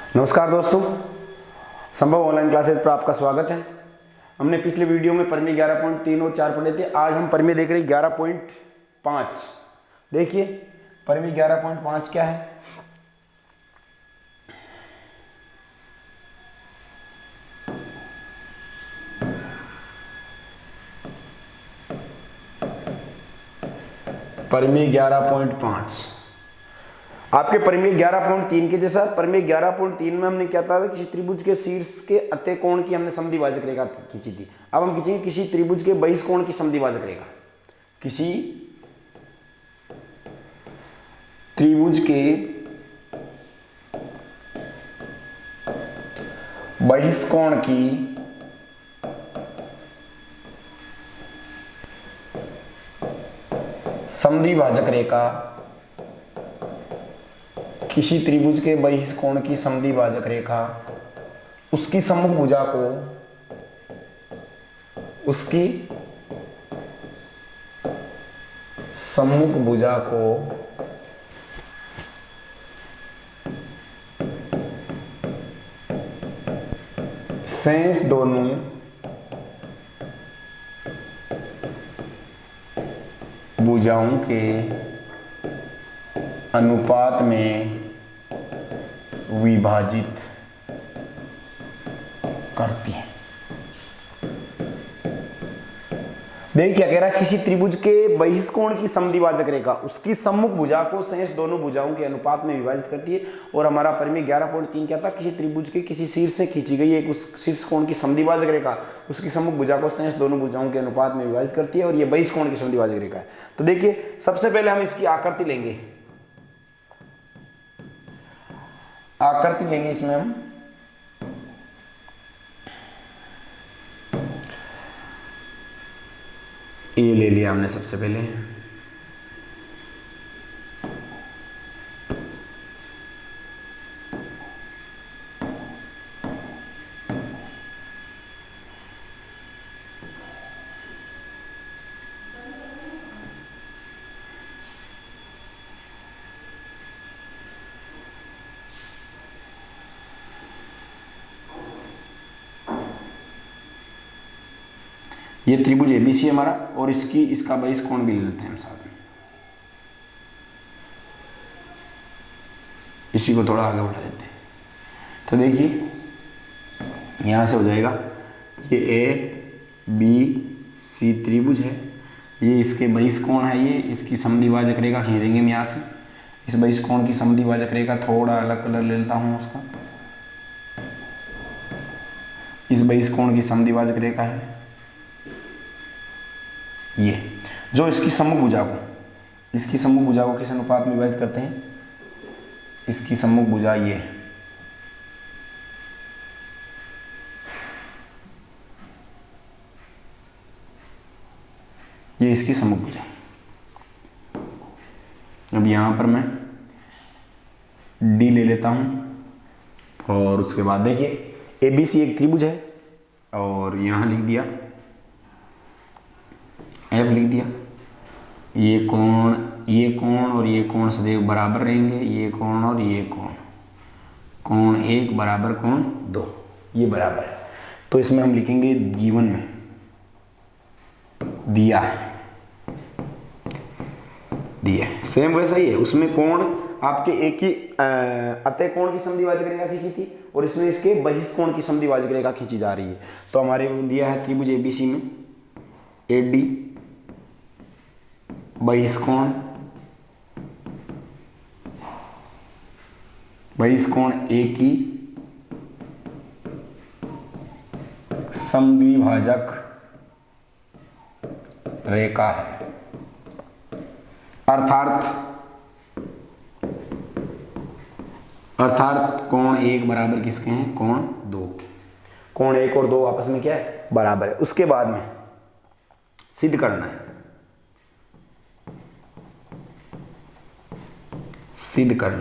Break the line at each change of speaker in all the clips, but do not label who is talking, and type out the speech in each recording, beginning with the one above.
नमस्कार दोस्तों, संभव ऑनलाइन क्लासेस पर आपका स्वागत है। हमने पिछले वीडियो में परिमेय 11.3 और 4 पढ़े थे। आज हम परिमेय देख रहे हैं 11.5। देखिए परिमेय 11.5 क्या है। परिमेय 11.5 आपके परिमेय 11.3 के जैसा। परिमेय 11.3 में हमने क्या था, किसी त्रिभुज के शीर्ष के अतः कोण की हमने समद्विभाजक रेखा खींची थी। अब हम खींचेंगे किसी त्रिभुज के बहिष्कोण की समद्विभाजक रेखा। किसी त्रिभुज के बहिष्कोण की समद्विभाजक रेखा, किसी त्रिभुज के बहिष्कोण की समद्विभाजक रेखा, उसकी सम्मुख भुजा को, उसकी सम्मुख भुजा को शेष दोनों भुजाओं के अनुपात में विभाजित करती है। देखिए क्या कह रहा है, किसी त्रिभुज के बहिष्कोण की समद्विभाजक रेखा उसकी सम्मुख भुजा को शेष दोनों भुजाओं के अनुपात में विभाजित करती है। और हमारा परिमेय 11.3 क्या था, किसी त्रिभुज के किसी शीर्ष से खींची गई एक उस शीर्ष कोण की समद्विभाजक रेखा उसकी सम्मुख भुजा को शेष दोनों भुजाओं के अनुपात में विभाजित करती है, और ये बहिष्कोण की समद्विभाजक रेखा है। तो देखिए सबसे पहले हम इसकी आकृति लेंगे। आकृति लेंगे इसमें हम ये ले लिया हमने सबसे पहले। ये त्रिभुज एबीसी है हमारा, और इसका बहिष्कोण भी ले लेते हैं हम साथ में। इसी को थोड़ा आगे बढ़ा देते हैं। तो देखिए यहाँ से हो जाएगा, ये ए बी सी त्रिभुज है, ये इसके बहिष्कोण है, ये इसकी समद्विभाजक रेखा खींच देंगे हम यहाँ से। इस बहिष्कोण की समद्विभाजक रेखा थोड़ा अलग कलर ले लेता हूँ उसका। इस बहिष्कोण की समद्विभाजक रेखा है ये, जो इसकी सम्मुख भुजा को किस अनुपात में विभाजित करते हैं, इसकी सम्मुख भुजा ये इसकी सम्मुख भुजा। अब यहां पर मैं डी ले लेता हूं, और उसके बाद देखिए एबीसी एक त्रिभुज है, और यहां लिख दिया एफ लिख दिया। ये कोण और ये कोण सदैव बराबर रहेंगे, ये कोण और ये कोण 1 बराबर कोण 2, ये बराबर है। तो इसमें हम लिखेंगे जीवन में दिया सेम वैसा ही है। उसमें कोण आपके एक ही अतः कोण की समद्विभाजक रेखा खींची थी, और इसमें इसके बहिष्कोण की समद्विभाजक रेखा खींची जा रही है। तो हमारे दिया है त्रिभुज एबीसी में एडी बहिष्कोण ए की समद्विभाजक रेखा है, अर्थात कोण 1 बराबर किसके हैं, कोण 2 के। कोण 1 और 2 आपस में क्या है, बराबर है। उसके बाद में सिद्ध करना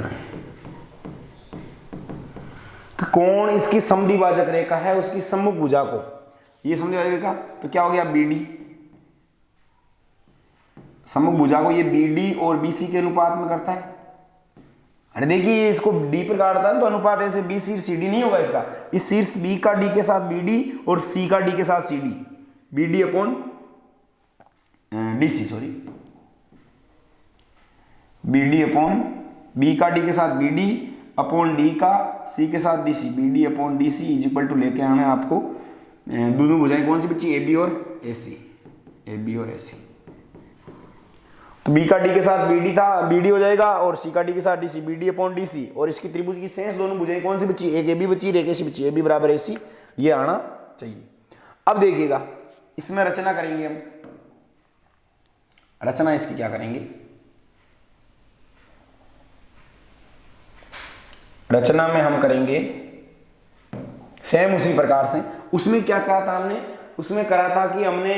है, तो कोण इसकी समद्विभाजक रेखा है, उसकी सम्मुख भुजा को, ये समद्विभाजक रेखा, तो क्या हो गया बीडी, सम्मुख भुजा को ये बीडी और बीसी के अनुपात में करता है अरे देखिए इसको डी पर काटता है तो अनुपात ऐसे बी शीर्ष सी डी नहीं होगा इसका, इस शीर्ष बी का डी के साथ बी डी और सी का डी के साथ C D, B D upon D C, sorry B D upon B का डी के साथ बी डी अपॉन डी का सी के साथ D C, B D upon D C is equal to लेके आना है आपको दोनों भुजाएं कौन सी बची, ए बी और ए सी, ए बी और ए सी। तो बी का डी के साथ बी डी था, बी डी हो जाएगा और सी का डी के साथ D C, B D upon D C, और इसकी त्रिभुज की शेष दोनों भुजाएं कौन सी बची, एक ए बी बची एक ए सी बची, ए बी बराबर ए सी, ये आना चाहिए। अब देखिएगा इसमें रचना करेंगे हम, रचना इसकी क्या करेंगे, रचना में हम करेंगे सेम उसी प्रकार से। उसमें क्या करा था हमने, उसमें करा था कि हमने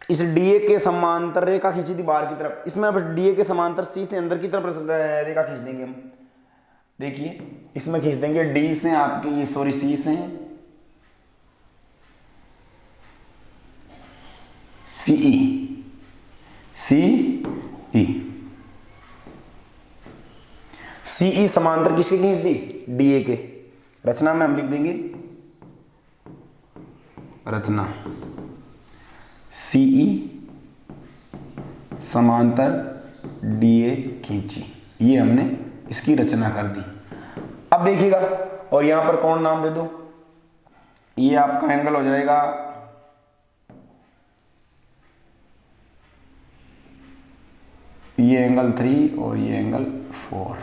इस डीए के समांतर रेखा खींची थी बाहर की तरफ, इसमें अब डीए के समांतर सी से अंदर की तरफ रेखा खींच देंगे हम। देखिए इसमें खींच देंगे डी से आपके ये सॉरी सी से सीई, सीई, सीई समांतर किसके खींच दी, डीए के। रचना में हम लिख देंगे रचना सीई समांतर डीए खींची, ये हमने इसकी रचना कर दी। अब देखिएगा और यहां पर कौन नाम दे दो, ये आपका एंगल हो जाएगा ये एंगल 3 और ये एंगल 4,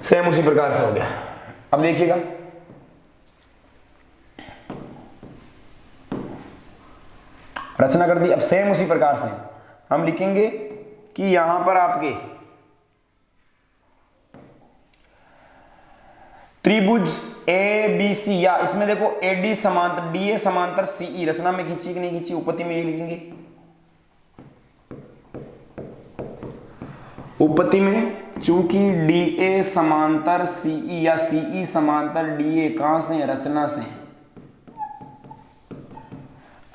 सेम उसी प्रकार से हो गया। अब देखिएगा रचना कर दी। अब सेम उसी प्रकार से हम लिखेंगे कि यहां पर आपके त्रिभुज ए बी सी, या इसमें देखो ए डी समांतर डी ए समांतर सीई, रचना में खींची कि नहीं खींची, उपपत्ति में लिखेंगे, उपपत्ति में चूंकि डी ए समांतर सीई या सीई समांतर डी ए कहां से, रचना से।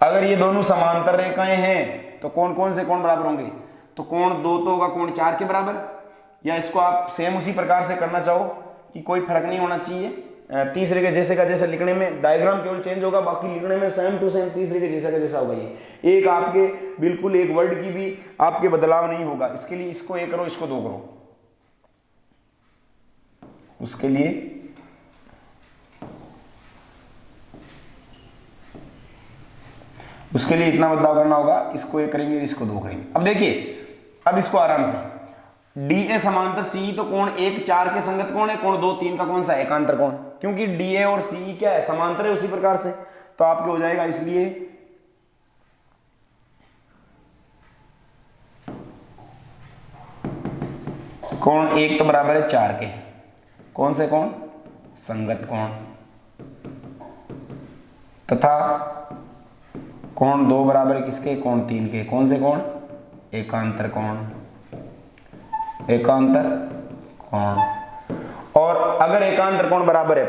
अगर ये दोनों समांतर रेखाएं हैं तो कौन कौन से कोण बराबर होंगे, तो कोण 2 तो होगा कोण 4 के बराबर, या इसको आप सेम उसी प्रकार से करना चाहो कि कोई फर्क नहीं होना चाहिए, तीसरे के जैसे का जैसा लिखने में डायग्राम केवल चेंज होगा, बाकी लिखने में सेम टू सेम तीसरे के जैसा का जैसा होगा। ये एक आपके बिल्कुल एक वर्ड की भी आपके बदलाव नहीं होगा। इसके लिए इसको 1 करो, इसको 2 करो, उसके लिए इतना बदलाव करना होगा, इसको 1 करेंगे इसको 2 करेंगे। अब देखिए अब इसको आराम से, डी ए समांतर सी, तो कोण 1 4 के संगत कोण है, कोण 2 3 का कौन सा, एकांतर कोण, क्योंकि डी ए और सी क्या है, समांतर है उसी प्रकार से, तो आपके हो जाएगा इसलिए कोण 1 तो बराबर है 4 के, कौन से कोण, संगत कोण, तथा कोण 2 बराबर है किसके, कोण 3 के, कौन से कोण, एकांतर कोण, एकांतर कोण। और अगर एकांतर कोण बराबर है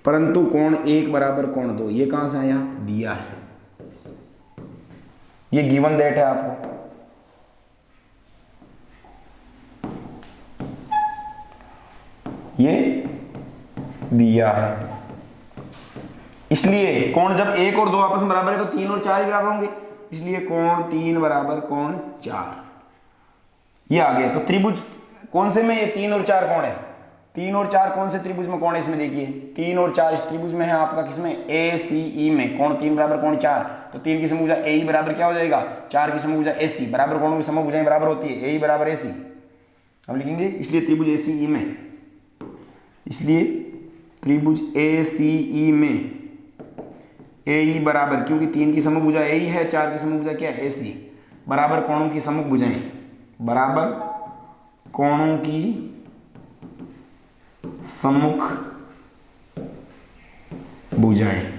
परंतु कोण 1 बराबर कोण 2, ये कहां से आया, दिया है, ये गिवन दैट है आपको, ये दिया है। इसलिए कोण जब 1 और 2 आपस में बराबर है तो 3 और 4 ही बराबर होंगे, इसलिए कोण 3 बराबर कोण 4, ये आ गया। तो त्रिभुज कौन से में, ये 3 और 4 कोण है, 3 और 4 कौन से त्रिभुज में कोण है, इसमें देखिए 3 और 4 इस त्रिभुज में है आपका, किसमें, ए सी ई में, कोण 3 बराबर कोण 4, तो 3 की समभुजा ए ई बराबर क्या हो जाएगा, 4 की समभुजा ए सी, बराबर कोणों की समभुजाएं बराबर होती है, ए ई बराबर ए सी, हम लिखेंगे, इसलिए त्रिभुज ए सी ई में, इसलिए त्रिभुज ए सी ई में ए ई बराबर, क्योंकि 3 की समभुजा ए ई है, 4 की समभुजा क्या है, ए सी, बराबर कोणों की समभुजाएं, बराबर कोणों की सम्मुख भुजाएं।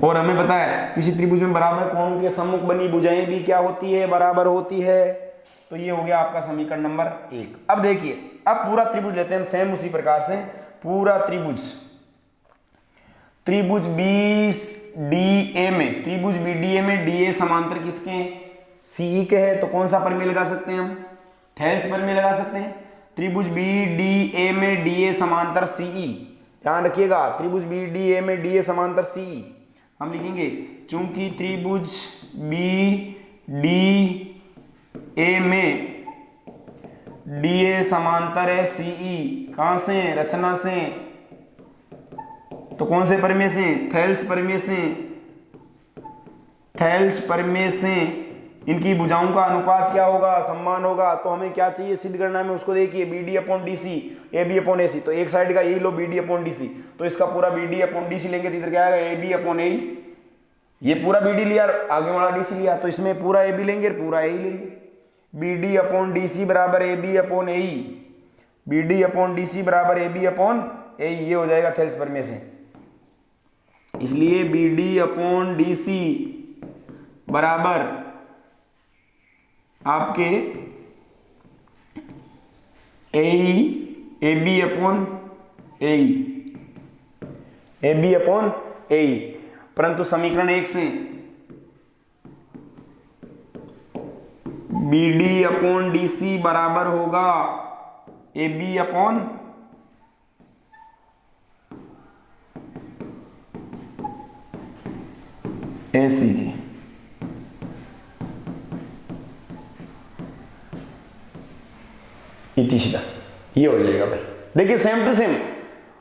और हमें पता है किसी त्रिभुज में बराबर कोणों के सम्मुख बनी भुजाएं भी क्या होती है, बराबर होती है। तो ये हो गया आपका समीकरण नंबर 1। अब देखिए, अब पूरा त्रिभुज लेते हैं हम सेम उसी प्रकार से, पूरा त्रिभुज बी डी ए में, त्रिभुज बी डी ए में डी ए समांतर किसके हैं, सीई के है तो कौन सा परिमेय लगा सकते हैं हम, थेल्स परिमेय लगा सकते हैं। त्रिभुज बी डी ए में डी ए समांतर सीई, ध्यान रखिएगा त्रिभुज बी डी ए में डी ए समांतर सीई हम लिखेंगे, चूंकि त्रिभुज बी डी ए में डी ए समांतर है सीई, कहां से, रचना से, तो कौन से परिमेय से, थेल्स परिमेय से, थेल्स परिमेय से इनकी भुजाओं का अनुपात क्या होगा, समान होगा। तो हमें क्या चाहिए सिद्ध करना में, उसको देखिए B D upon D C, A B upon A C, तो एक साइड का यही लो B D upon D C, तो इसका पूरा B D upon D C लेंगे तो इधर क्या आएगा, ए बी अपॉन ए, ये पूरा बी डी लिया आगे वाला डी सी लिया, तो इसमें पूरा ए बी लेंगे पूरा ए लेंगे, B D upon D C बराबर A B upon A, B D upon D C बराबर ए बी अपॉन ए, ये हो जाएगा थेल्स परिमेय से। इसलिए B D upon D C बराबर आपके A B upon A B upon A, परंतु समीकरण 1 से B D upon D C बराबर होगा ए बी अपॉन ए सी जी। इतिशिदा ये हो जाएगा भाई। देखिए सेम टू सेम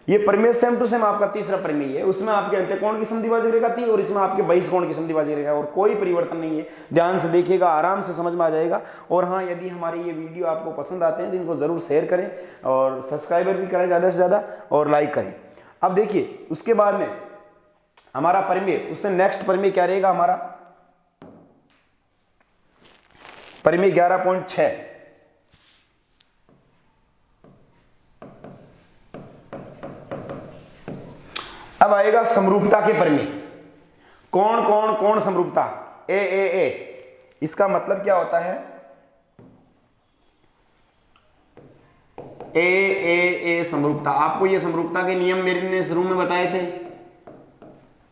ये परिमेय सेम टू सेम आपका तीसरा परिमेय है, उसमें आपके अंत्यकोण की समद्विभाजक रेखा थी और इसमें आपके बहिष्कोण की समद्विभाजक रेखा, और कोई परिवर्तन नहीं है। ध्यान से देखिएगा, आराम से समझ में आ जाएगा। और हाँ, यदि हमारी ये वीडियो आपको पसंद आते हैं तो इनको जरूर शेयर करें और सब्सक्राइबर भी करें ज़्यादा से ज़्यादा और लाइक करें। अब देखिए उसके बाद में हमारा परिमेय, उससे नेक्स्ट परिमेय क्या रहेगा हमारा, परिमेय 11.6। अब आएगा समरूपता के परिमेय। कौन समरूपता, ए, इसका मतलब क्या होता है, ए समरूपता। आपको ये समरूपता के नियम मेरे ने शुरू में बताए थे,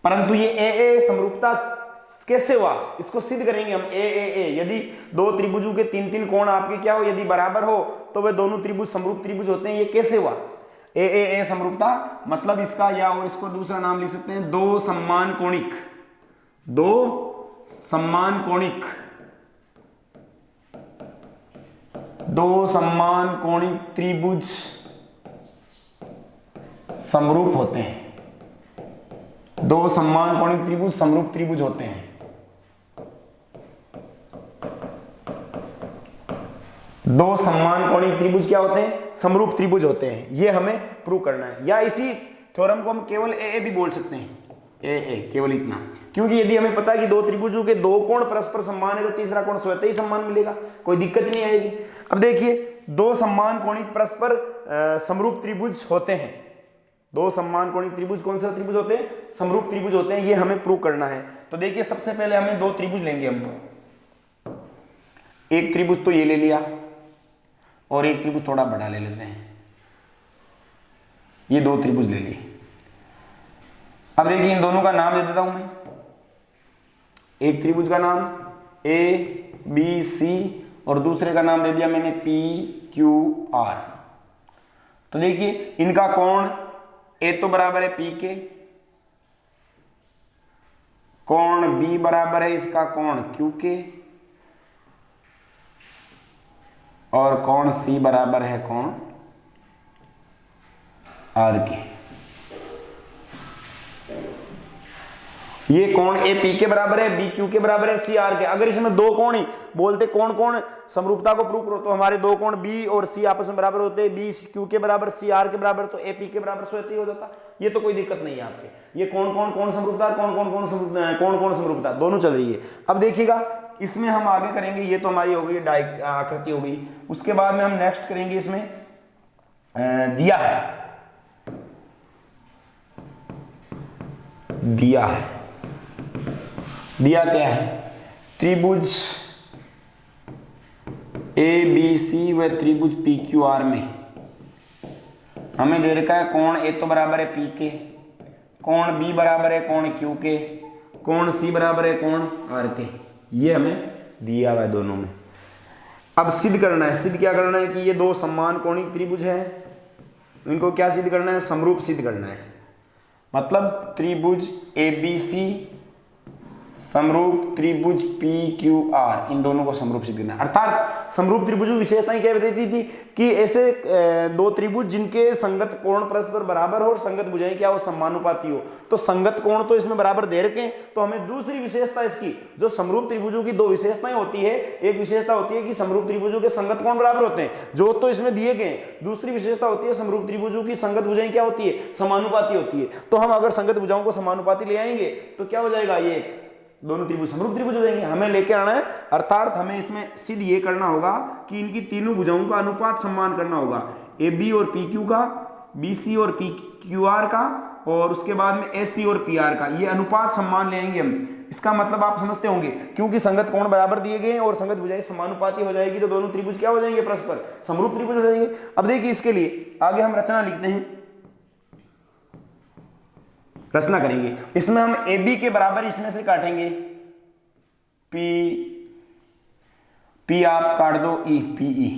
परंतु ये ए समरूपता कैसे हुआ इसको सिद्ध करेंगे हम। ए यदि दो त्रिभुजों के 3 कोण आपके क्या हो, यदि बराबर हो तो वे दोनों त्रिभुज समरूप त्रिभुज होते हैं। ये कैसे हुआ ए समरूपता, मतलब इसका, या और इसको दूसरा नाम लिख सकते हैं, दो सम्मान कोणिक त्रिभुज समरूप होते हैं। दो सम्मान कोणिक त्रिभुज समरूप त्रिभुज होते हैं। दो सम्मान कोणिक त्रिभुज क्या होते हैं, समरूप त्रिभुज होते हैं। ये हमें प्रूव करना है, या इसी थ्योरम को हम केवल ए भी बोल सकते हैं, ए केवल इतना, क्योंकि यदि हमें पता है कि दो त्रिभुजों के 2 कोण परस्पर समान है तो तीसरा कोण स्वतः ही समान मिलेगा, कोई दिक्कत नहीं आएगी। अब देखिए, दो सम्मान कोणिक परस्पर समरूप त्रिभुज होते हैं। दो सम्मान कोणिक त्रिभुज कौन से त्रिभुज होते हैं, समरूप त्रिभुज होते हैं। ये हमें प्रूव करना है। तो देखिए, सबसे पहले हमें 2 त्रिभुज लेंगे हम। एक त्रिभुज तो ये ले लिया और एक त्रिभुज थोड़ा बड़ा ले लेते हैं। ये 2 त्रिभुज ले लिए। अब देखिए, इन दोनों का नाम दे देता हूं मैं। एक त्रिभुज का नाम ए बी सी और दूसरे का नाम दे दिया मैंने पी क्यू आर। तो देखिए, इनका कोण ए तो बराबर है पी के, कोण बी बराबर है इसका कोण क्यू के, और कोण सी बराबर है कोण आर के। ये कोण ए पी के बराबर है, बी क्यू के बराबर है, सी आर के। अगर इसमें 2 कोण ही बोलते कौन समरूपता को प्रूव करो, तो हमारे 2 कोण बी और सी आपस में बराबर होते हैं, बी क्यू के बराबर, सी आर के बराबर, तो ए पी के बराबर स्वतः ही हो जाता। ये तो कोई दिक्कत नहीं है आपके। ये कौन समरूपता, कौन समरूपता दोनों चल रही है। अब देखिएगा, इसमें हम आगे करेंगे, ये तो हमारी हो गई आकृति हो गई। उसके बाद में हम नेक्स्ट करेंगे, इसमें दिया क्या है, त्रिभुज ए बी सी व त्रिभुज पी क्यू आर में हमें दे रखा है कोण ए तो बराबर है पी के, कोण बी बराबर है कोण क्यू के, कोण सी बराबर है कोण आर के। ये हमें दिया हुआ है दोनों में। अब सिद्ध करना है, सिद्ध क्या करना है कि ये दो समान कोणिक त्रिभुज है, इनको क्या सिद्ध करना है, समरूप सिद्ध करना है। मतलब त्रिभुज ABC समरूप त्रिभुज PQR, इन दोनों को समरूप सिद्ध करना है। अर्थात समरूप त्रिभुजों की विशेषताएं क्या बताती थी कि ऐसे दो त्रिभुज जिनके संगत कोण परस्पर बराबर हो और संगत भुजाएं क्या हो, समानुपाती हो। तो संगत कोण तो इसमें बराबर दे रखे हैं, तो हमें दूसरी विशेषता इसकी, जो समरूप त्रिभुजों की दो विशेषताएं होती है, एक विशेषता होती है कि समरूप त्रिभुजों के संगत कोण बराबर होते हैं, जो तो इसमें दिए गए। दूसरी विशेषता होती है समरूप त्रिभुजों की संगत भुजाएं क्या होती है, समानुपाती होती है। तो हम अगर संगत भुजाओं को समानुपाती ले आएंगे तो क्या हो जाएगा, ये दोनों त्रिभुज समरूप त्रिभुज हो जाएंगे। हमें लेके आना है, अर्थात हमें इसमें सिद्ध ये करना होगा कि इनकी तीनों भुजाओं का अनुपात समान करना होगा, AB और PQ का, BC और PQR का, और उसके बाद में AC और PR का, ये अनुपात समान ले आएंगे हम। इसका मतलब आप समझते होंगे, क्योंकि संगत कोण बराबर दिए गए हैं और संगत भुजाएं समानुपाती हो जाएगी, तो दोनों त्रिभुज क्या हो जाएंगे, परस्पर समरूप त्रिभुज हो जाएंगे। अब देखिए इसके लिए आगे हम रचना लिखते हैं, रचना करेंगे। इसमें हम AB के बराबर इसमें से काटेंगे, P आप काट दो E, PE,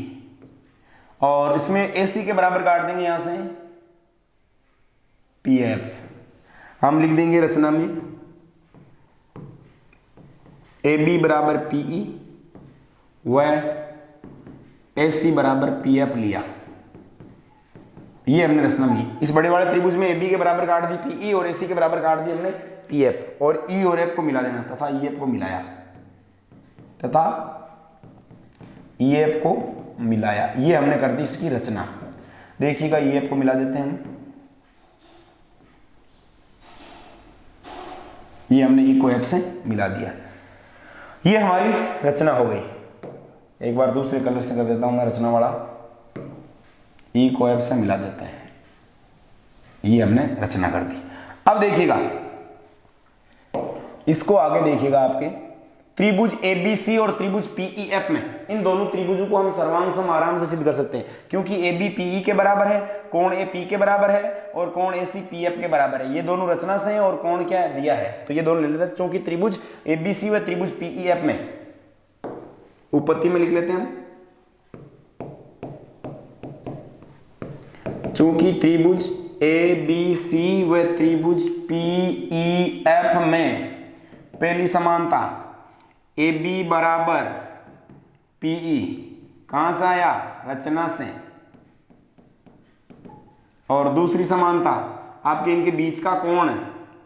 और इसमें AC के बराबर काट देंगे यहां से PF। हम लिख देंगे रचना में AB बराबर PE व AC बराबर PF लिया। ये हमने रचना ली। इस बड़े वाले त्रिभुज में AB के बराबर काट दी PE और AC के बराबर काट दी हमने PF, और E और F को मिला देना तथा EF को मिलाया, तथा EF को मिलाया। ये हमने कर दी इसकी रचना। देखिएगा EF को मिला देते हैं हम, ये हमने E को F से मिला दिया। ये हमारी रचना हो गई। एक बार दूसरे कलर से कर देता हूं मैं रचना वाला, E को F से मिला देते हैं, ये हमने रचना कर दी। अब देखिएगा इसको आगे देखिएगा, आपके त्रिभुज ABC और त्रिभुज PEF में, इन दोनों त्रिभुजों को हम सर्वांग सम आराम से सिद्ध कर सकते हैं, क्योंकि AB PE के बराबर है, कोण AP के बराबर है, और कोण AC PF के बराबर है। ये दोनों रचना से हैं और कोण क्या दिया है, तो ये दोनों ले लेते हैं। क्योंकि त्रिभुज ABC व त्रिभुज PEF में, उत्पत्ति में लिख लेते हैं हम, चूंकि त्रिभुज ABC व त्रिभुज PEF में पहली समानता AB बराबर PE कहां से आया, रचना से, और दूसरी समानता आपके इनके बीच का कोण,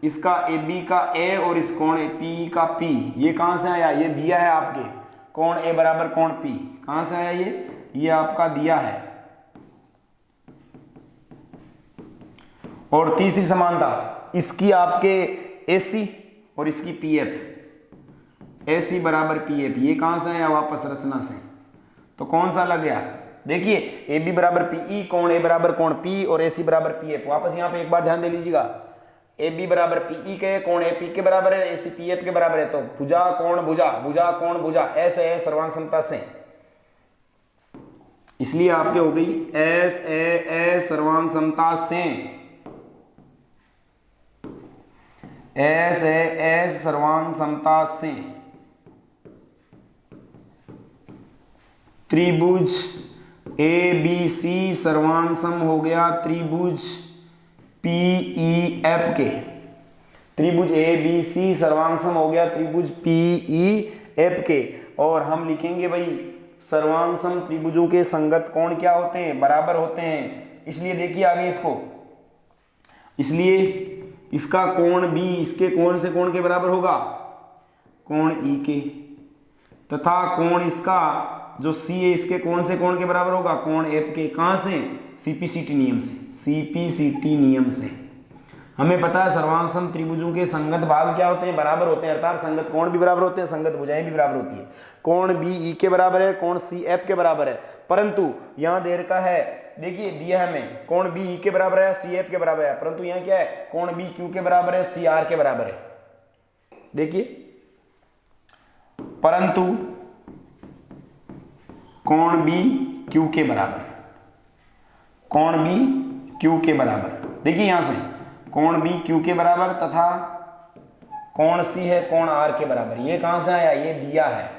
इसका AB का A और इस कोण PE का P, ये कहां से आया, ये दिया है आपके, कोण A बराबर कोण P कहां से आया, ये आपका दिया है। और तीसरी समानता इसकी आपके AC और इसकी PF, AC बराबर PF, ये कहां से आया, वापस रचना से। तो कौन सा लग गया, देखिए AB बराबर PE, कोण A बराबर कोण P और AC बराबर PF। वापस यहां पे एक बार ध्यान दे लीजिएगा, AB बराबर PE के, कोण AP के बराबर है, AC PF के बराबर है, तो भुजा कोण भुजा, भुजा कोण भुजा, ऐसे है सर्वांग समता से, इसलिए आपके हो गई S सर्वांग समता से, S सर्वांग समता से त्रिभुज ABC सर्वांग सम हो गया त्रिभुज PEF के, त्रिभुज ABC सर्वांग सम हो गया त्रिभुज PEF के। और हम लिखेंगे भाई सर्वांग सम त्रिभुजों के संगत कोण क्या होते हैं, बराबर होते हैं। इसलिए देखिए आगे इसको, इसलिए इसका कोण B इसके कोण से कोण के बराबर होगा, कोण E के, तथा कोण इसका जो C है इसके कोण से कोण के बराबर होगा, कोण F के। कहां से, CPCT नियम से, CPCT नियम से। हमें पता है सर्वांग सम त्रिभुजों के संगत भाग क्या होते हैं, बराबर होते हैं, अर्थात संगत कोण भी बराबर होते हैं, संगत भुजाएं भी बराबर होती है। कोण BE के बराबर है, कोण CF के बराबर है, परंतु यहां देर का है, देखिए दिया है हमें कोण BE के बराबर है, CF के बराबर है, परंतु यहां क्या है, कोण BQ के बराबर है, CR के बराबर है। देखिए परंतु कोण BQ के बराबर, कोण BQ के बराबर, देखिए यहां से कोण BQ के बराबर तथा कोण C है कोण R के बराबर। ये कहां से आया, ये दिया है,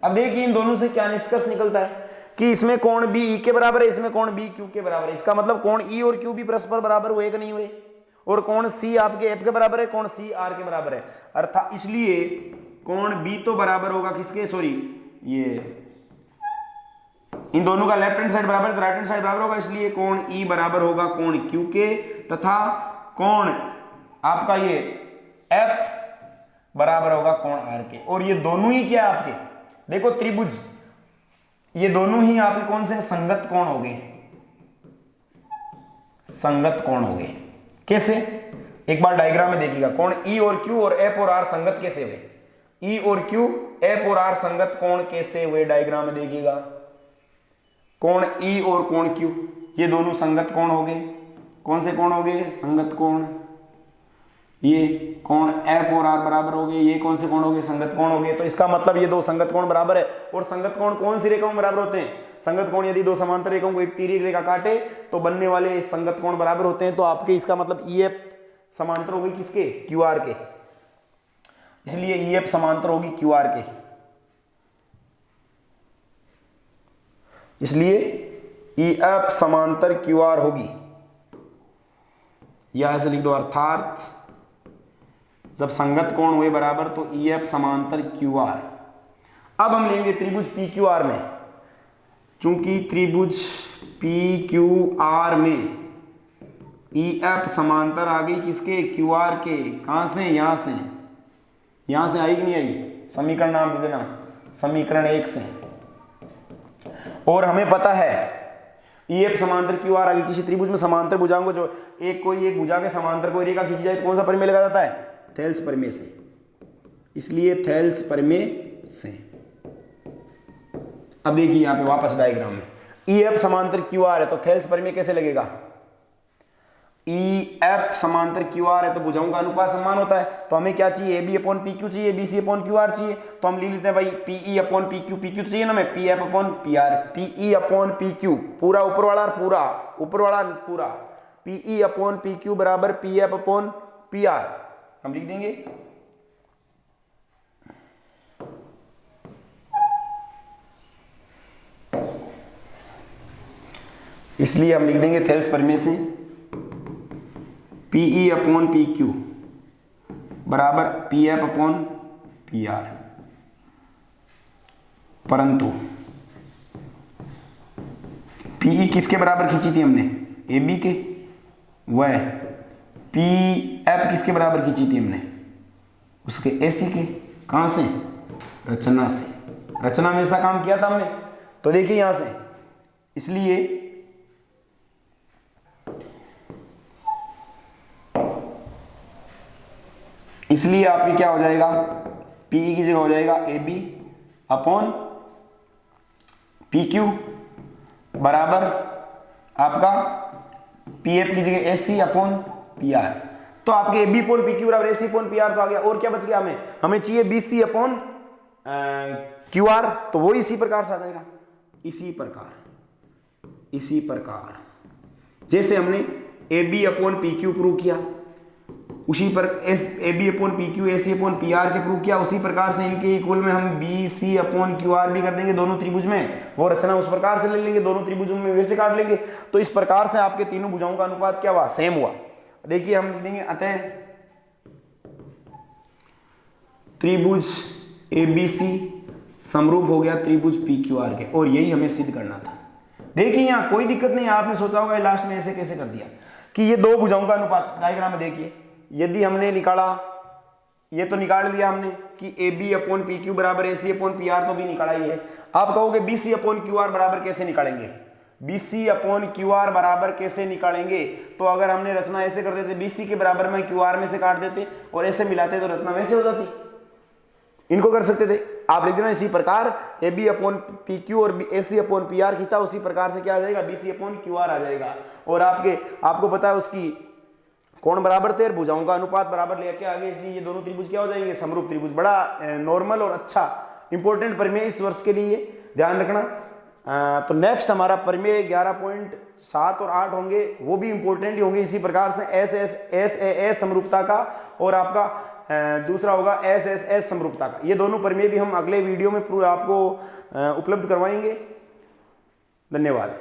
अब देखिए इन दोनों से क्या निष्कर्ष निकलता है कि इसमें कोण बी ई के बराबर है, इसमें कोण बी क्यू के बराबर है। इसका मतलब कोण ई और क्यू भी परस्पर बराबर हुए कि नहीं हुए, और कोण सी आपके एफ के बराबर है, कोण सी आर के बराबर है। अर्थात इसलिए कोण बी तो बराबर होगा किसके, सॉरी ये इन दोनों का लेफ्ट हैंड साइड बराबर है तो राइट हैंड साइड बराबर होगा, इसलिए कोण ई बराबर होगा कोण क्यू के, तथा कोण आपका ये एफ बराबर होगा कोण आर के। और ये दोनों ही क्या है आपके, देखो त्रिभुज, ये दोनों ही आपके कौन से संगत कोण हो गए, संगत कोण हो गए। कैसे, एक बार डायग्राम में देखिएगा, कोण ई और क्यू और एफ और आर संगत कैसे हुए, ई और क्यू एफ और आर संगत कोण कैसे हुए, डायग्राम में देखिएगा। कोण ई और कोण क्यू ये दोनों संगत कोण हो गए। कौन से कोण हो गए, संगत कोण। ये कोण एफ और आर बराबर हो गए, ये कौन से कोण हो गए, संगत कोण हो गए। तो इसका मतलब ये दो संगत कोण बराबर है। और संगत कोण कौन सी रेखाओं में बराबर होते हैं, संगत कोण यदि दो समांतर रेखाओं को एक तिर्यक रेखा काटे तो बनने वाले संगत कोण बराबर होते हैं। तो आपके इसका मतलब ई एफ समांतर हो गई किसके, क्यू आर के, इसलिए ई एफ समांतर होगी क्यू आर के, इसलिए ई एफ समांतर क्यू आर होगी, या ऐसे लिख दो, अर्थात जब संगत कोण हुए बराबर तो ई एफ समांतर क्यू आर। अब हम लेंगे त्रिभुज पी क्यू आर में, चूंकि त्रिभुज पी क्यू आर में ई एफ समांतर आ गई किसके, क्यू आर के। कहां से, यहां से, यहां से आई कि नहीं आई, समीकरण नाम दे देना, समीकरण 1 से। और हमें पता है ई एफ समांतर क्यू आर आ गई। किसी त्रिभुज में समांतर भुजाओं को जो कोई एक भुजा के समांतर कोई रेखा खींची जाए तो कौन सा प्रमेय लगा जाता है, थेल्स प्रमेय से, इसलिए थेल्स प्रमेय से। अब देखिए यहां पे वापस डायग्राम में ई एफ समांतर क्यू आर है तो थेल्स प्रमेय कैसे लगेगा, ई एफ समांतर क्यू आर है तो भुजाओं का अनुपात समान होता है। तो हमें क्या चाहिए, A B upon P Q चाहिए, B C upon Q R चाहिए। तो हम लिख लेते हैं भाई P E upon P Q, P Q चाहिए ना हमें, P F upon P R, P E upon P Q पूरा ऊपर वाला पूरा, ऊपर वाला पूरा, P E upon P Q बराबर P F upon P R हम लिख देंगे। इसलिए हम लिख देंगे थेल्स प्रमेय से P E upon P Q बराबर P F upon P R, परंतु पी ई किसके बराबर खींची थी हमने, ए बी के, वह पी एफ किसके बराबर खींची थी हमने, उसके ए सी के। कहां से, रचना से, रचना में ऐसा काम किया था हमने। तो देखिए यहां से, इसलिए आपकी क्या हो जाएगा, पीई की जगह हो जाएगा A B upon P Q बराबर आपका पी एफ की जगह S C upon P R. तो आपके A B upon P Q बराबर S C upon P R तो आ गया। और क्या बच गया, हमें चाहिए B C upon Q R, तो वो इसी प्रकार से आ जाएगा, इसी प्रकार जैसे हमने A B upon P Q prove किया, उसी पर as A B upon P Q A C upon P R के प्रूव किया, उसी प्रकार से इनके इक्वल में हम B C upon Q R भी कर देंगे दोनों त्रिभुज में। वो रचना उस प्रकार से ले लेंगे, दोनों त्रिभुजों में वैसे काट लेंगे। तो इस प्रकार से आपके तीनों भुजाओं का अनुपात क्या हुआ, सेम हुआ। देखिए हम लिख देंगे अतः त्रिभुज ए बी सी समरूप हो गया त्रिभुज पी क्यू आर के, और यही हमें सिद्ध करना था। देखिए यहाँ कोई दिक्कत नहीं, आपने सोचा होगा लास्ट में ऐसे कैसे कर दिया कि ये दो भुजाओं का अनुपात। डायग्राम में देखिए, यदि हमने निकाला, ये तो निकाल दिया हमने कि A B upon P Q बराबर A C upon P R, तो भी निकाला ही है। आप कहोगे B C upon Q R बराबर कैसे निकालेंगे, B C upon Q R बराबर कैसे निकालेंगे। तो अगर हमने रचना ऐसे कर देते, बी सी के बराबर में क्यू आर में से काट देते और ऐसे मिलाते तो रचना वैसे हो जाती, इनको कर सकते थे। आप लिख देना इसी प्रकार A B upon P Q और A C upon P R खींचा, उसी प्रकार से क्या आ जाएगा, B C upon Q R आ जाएगा। और आपको पता है उसकी कोण बराबर थे, भुजाओं का अनुपात बराबर लेके आगे, इसलिए ये दोनों त्रिभुज क्या हो जाएंगे, समरूप त्रिभुज। बड़ा नॉर्मल और अच्छा इंपॉर्टेंट प्रमेय इस वर्ष के लिए, ध्यान रखना। तो नेक्स्ट हमारा प्रमेय 11.7 और 8 होंगे, वो भी इंपॉर्टेंट ही होंगे इसी प्रकार से एस समरूपता का और आपका दूसरा होगा एस एस एस समरूपता का। ये दोनों प्रमेय भी हम अगले वीडियो में आपको उपलब्ध करवाएंगे। धन्यवाद।